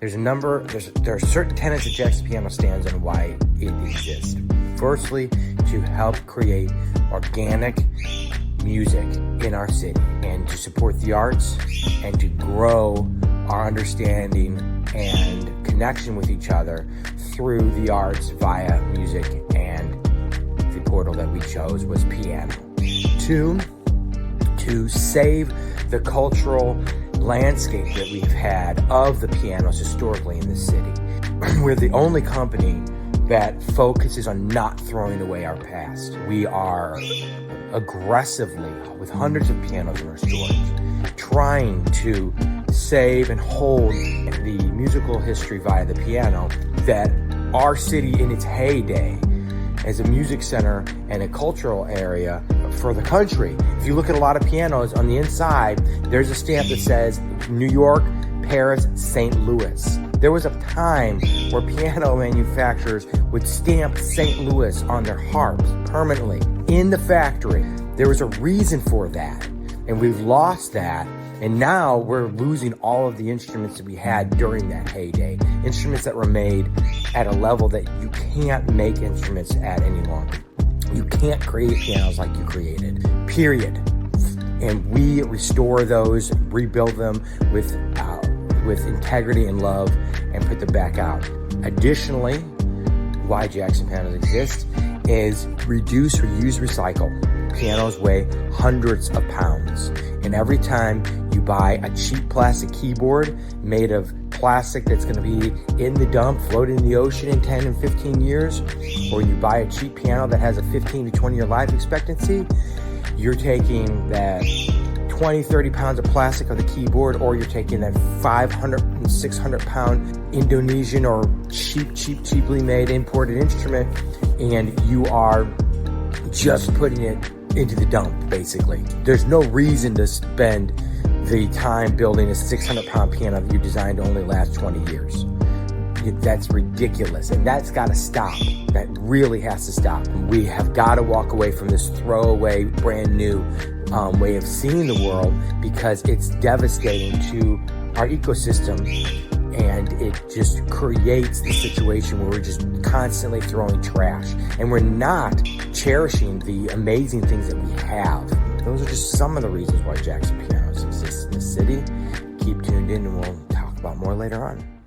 there are certain tenets that Jackson Piano stands on why it exists. Firstly, to help create organic music in our city and to support the arts and to grow our understanding and connection with each other through the arts via music, and the portal that we chose was piano. Two, to save the cultural landscape that we've had of the pianos historically in this city. We're the only company that focuses on not throwing away our past. We are aggressively, with hundreds of pianos in our storage, trying to save and hold the musical history via the piano that our city in its heyday as a music center and a cultural area for the country. If you look at a lot of pianos, on the inside, there's a stamp that says New York, Paris, St. Louis. There was a time where piano manufacturers would stamp St. Louis on their harps permanently in the factory. There was a reason for that, and we've lost that. And now we're losing all of the instruments that we had during that heyday. Instruments that were made at a level that you can't make instruments at any longer. You can't create pianos like you created, period. And we restore those, rebuild them with integrity and love, and put them back out. Additionally, why Jackson Pianos exist is reduce, reuse, recycle. Pianos weigh hundreds of pounds, and every time you buy a cheap plastic keyboard made of plastic that's going to be in the dump, floating in the ocean in 10 and 15 years, or you buy a cheap piano that has a 15 to 20 year life expectancy, you're taking that 20, 30 pounds of plastic of the keyboard, or you're taking that 500 and 600 pound Indonesian or cheaply made imported instrument, and you are just putting it into the dump, basically. There's no reason to spend the time building a 600 pound piano that you designed to only last 20 years. That's ridiculous, and that's got to stop. That really has to stop. We have got to walk away from this throwaway, brand new way of seeing the world, because it's devastating to our ecosystem, and it just creates the situation where we're just constantly throwing trash, and we're not cherishing the amazing things that we have. Those are just some of the reasons why Jackson Pianos exists in the city. Keep tuned in, and we'll talk about more later on.